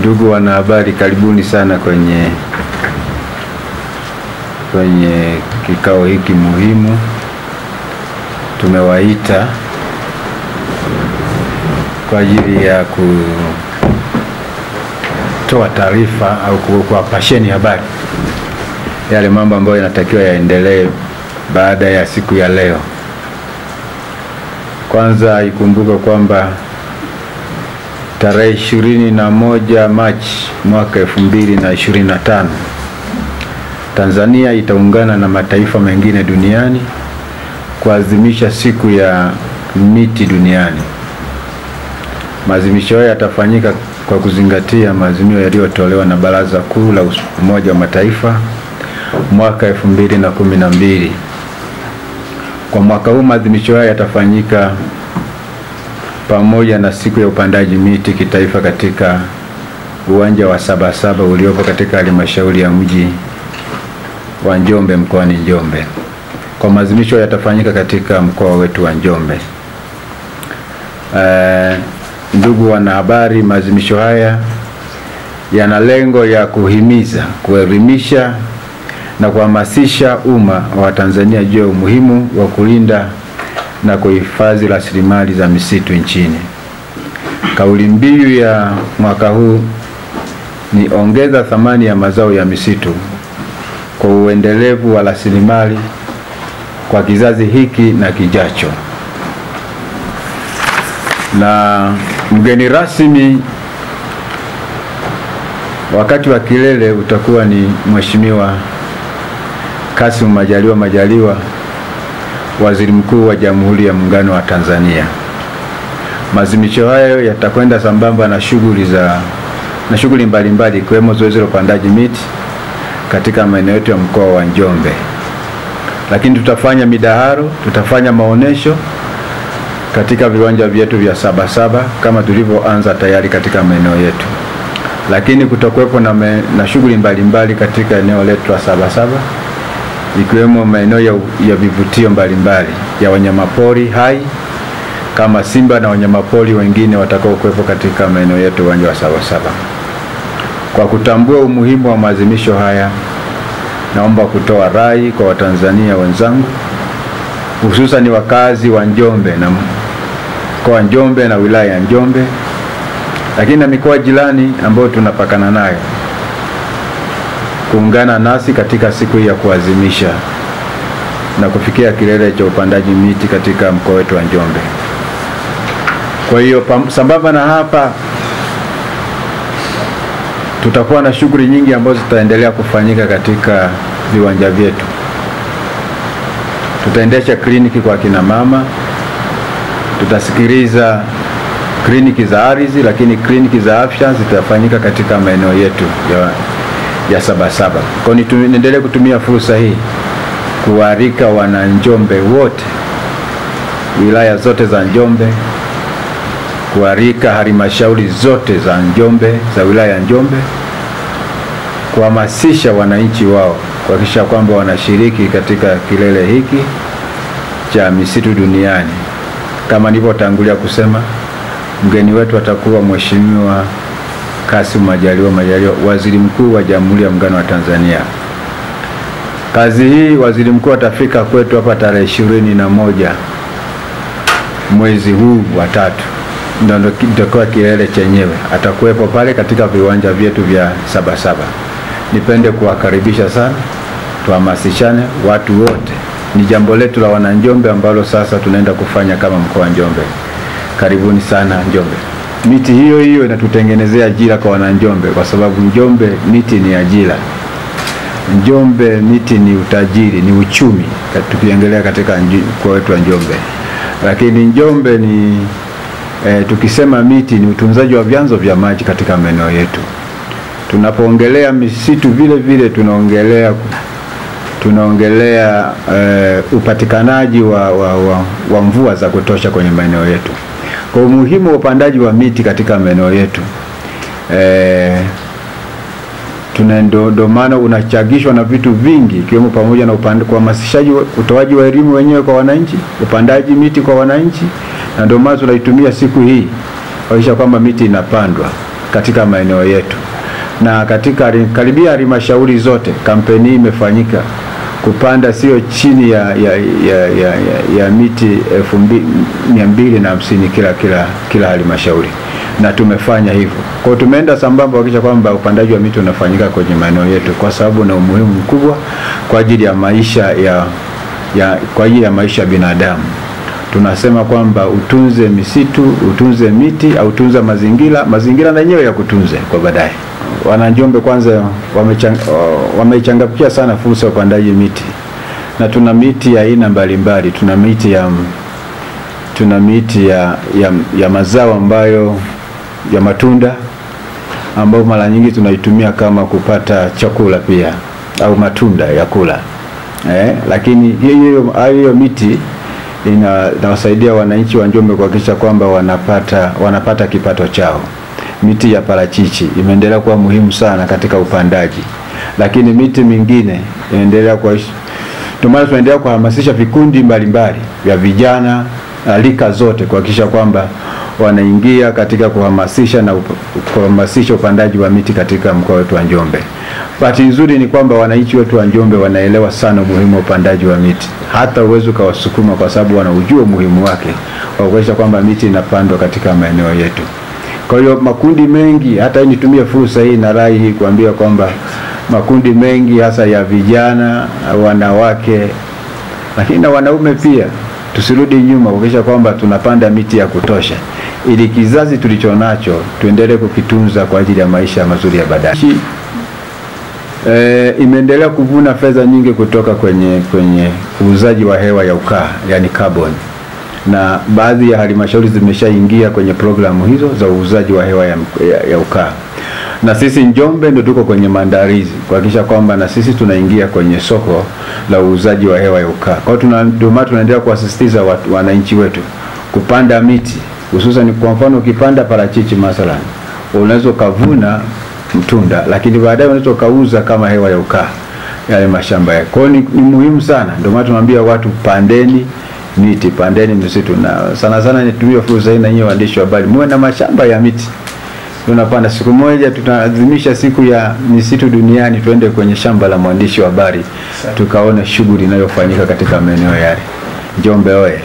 Ndugu wanahabari, karibuni sana kwenye kikao hiki muhimu. Tumewaita kwa ajili ya kutoa taarifa au kuwapasheni habari yale mambo ambayo yanatakiwa yaendelee baada ya siku ya leo. Kwanza ikumbuke kwamba tarehe 21 Machi mwaka 2025 Tanzania itaungana na mataifa mengine duniani kuadhimisha siku ya miti duniani. Maadhimisho haya yatafanyika kwa kuzingatia maazimio yaliyotolewa na Baraza Kuu la Umoja wa Mataifa mwaka 2012. Kwa mwaka huu maadhimisho haya yatafanyika pamoja na siku ya upandaji miti kitaifa katika uwanja wa Sabasaba uliopo katika halmashauri ya mji wa Njombe mkoani Njombe. Kwa maadhimisho yatafanyika katika mkoa wetu wa Njombe. Ndugu wanahabari, maadhimisho haya yana lengo ya kuhimiza, kuelimisha na kuhamasisha umma wa Tanzania juu ya umuhimu wa kulinda na kuhifadhi rasilimali za misitu nchini. Kauli mbiu ya mwaka huu ni ongeza thamani ya mazao ya misitu kwa uendelevu wa rasilimali kwa kizazi hiki na kijacho. Na mgeni rasmi wakati wa kilele utakuwa ni Mheshimiwa Kassim Majaliwa, Waziri Mkuu wa Jamhuri ya Muungano wa Tanzania. Maadhimisho hayo yatakwenda sambamba na shughuli mbalimbali ikiwemo zoezi la upandaji miti katika maeneo yetu ya mkoa wa Njombe. Lakini tutafanya midaharo, tutafanya maonesho katika viwanja vyetu vya Sabasaba kama tulivyoanza tayari katika maeneo yetu. Lakini kutakuwepo na shughuli mbalimbali katika eneo letu la Sabasaba ikiwemo maeneo ya vivutio mbalimbali ya wanyamapori hai kama simba na wanyamapori wengine watakao kuwepo katika maeneo yetu uwanja wa Sabasaba. Kwa kutambua umuhimu wa maadhimisho haya, naomba kutoa rai kwa Watanzania wenzangu, hususan wakazi wa Njombe na mkoa Njombe na wilaya ya Njombe, lakini na mikoa jirani ambayo tunapakana nayo, kuungana nasi katika siku ya kuadhimisha na kufikia kilele cha upandaji miti katika mkoa wetu wa Njombe. Kwa hiyo sambamba na hapa tutakuwa na shughuli nyingi ambazo zitaendelea kufanyika katika viwanja vyetu. Tutaendesha kliniki kwa kina mama, tutasikiliza kliniki za ardhi, lakini kliniki za afya zitafanyika katika maeneo yetu ya Sabasaba. Kwa hiyo niendelee kutumia fursa hii kualika wana Njombe wote, wilaya zote za Njombe, kualika halmashauri zote za Njombe, za wilaya ya Njombe, kuhamasisha wananchi wao kuhakikisha kwamba wanashiriki katika kilele hiki cha misitu duniani. Kama nilivyotangulia kusema, mgeni wetu atakuwa Mheshimiwa Kassim Majaliwa, Waziri Mkuu wa Jamhuri ya Muungano wa Tanzania. Kazi hii Waziri Mkuu atafika kwetu hapa tarehe 21 mwezi huu wa 3. Ndio kilele chenyewe. Atakuwepo pale katika viwanja vyetu vya Sabasaba. Nipende kuwakaribisha sana, tuhamasishane watu wote. Ni jambo letu la wana Njombe ambalo sasa tunaenda kufanya kama mkoa wa Njombe. Karibuni sana Njombe. Miti hiyo inatutengenezea ajira kwa wana Njombe, kwa sababu Njombe miti ni ajira. Njombe miti ni utajiri, ni uchumi tukiangalia katika mkoa wetu wa Njombe. Lakini Njombe ni tukisema miti ni utunzaji wa vyanzo vya maji katika maeneo yetu. Tunapoongelea misitu vile tunaongelea upatikanaji wa mvua za kutosha kwenye maeneo yetu. Kwa umuhimu wa upandaji wa miti katika maeneo yetu, ndio maana unachagishwa na vitu vingi ikiwemo pamoja na kuhamasishaji, utoaji wa elimu wenyewe kwa wananchi, upandaji miti kwa wananchi, na ndio maana tunaitumia siku hii kuhakikisha kwamba miti inapandwa katika maeneo yetu, na katika karibia halmashauri zote kampeni imefanyika kupanda sio chini ya miti 250 kila halmashauri, na tumefanya hivyo. Kwa hiyo tumeenda sambamba kuhakikisha kwamba upandaji wa miti unafanyika kwenye maeneo yetu, kwa sababu na umuhimu mkubwa kwa ajili ya maisha kwa ajili ya maisha ya binadamu. Tunasema kwamba utunze misitu, utunze miti, au utunze mazingira na yenyewe ya kutunze kwa baadaye. Wananjombe kwanza wamechangamkia sana fursa ya upandaji miti, na tuna miti ya aina mbalimbali. Tuna miti ya mazao ambayo ya matunda ambayo mara nyingi tunaitumia kama kupata chakula pia, au matunda ya kula. Lakini hiyo miti inawasaidia wananchi wa Njombe kuhakikisha kwamba wanapata kipato chao. Miti ya parachichi imeendelea kuwa muhimu sana katika upandaji, lakini miti mingine inaendelea kwa tunaendelea kuhamasisha vikundi mbalimbali vya vijana na rika zote kuhakikisha kwamba wanaingia katika kuhamasisha upandaji wa miti katika mkoa wetu wa Njombe. Bahati nzuri ni kwamba wananchi wetu wa Njombe wanaelewa sana umuhimu wa upandaji wa miti, hata uwezo kawasukuma, kwa sababu wanaujua umuhimu wake kwa kuhakikisha kwamba miti inapandwa katika maeneo yetu. Kwa hiyo makundi mengi, hata nitumie fursa hii na rai hii kuambia kwamba makundi mengi hasa ya vijana, wanawake, lakini na wanaume pia, tusirudi nyuma kuhakikisha kwamba tunapanda miti ya kutosha, ili kizazi tulichonacho tuendelee kukitunza kwa ajili ya maisha mazuri ya baadaye. Imeendelea kuvuna fedha nyingi kutoka kwenye uuzaji wa hewa ya ukaa, yani carbon, na baadhi ya halmashauri zimeshaingia kwenye programu hizo za uuzaji wa hewa ya ukaa, na sisi Njombe ndio tuko kwenye maandalizi kuhakikisha kwamba na sisi tunaingia kwenye soko la uuzaji wa hewa ya ukaa. Kwa hiyo tunaendelea kuwasisitiza wananchi wetu kupanda miti, hususan kwa mfano ukipanda parachichi mathalan, unaweza kuvuna mtunda, lakini baadaye unaweza kauza kama hewa ya ukaa yale mashamba yake. Kwa hiyo ni muhimu sana, ndio maana tunaambia watu pandeni miti, pandeni misitu, na sana nitumie fursa hii na nyinyi waandishi wa habari muwe na mashamba ya miti. Tunapanda siku moja, tutaadhimisha siku ya misitu duniani, tuende kwenye shamba la mwandishi wa habari tukaona shughuli inayofanyika katika maeneo yale. Njombe oye!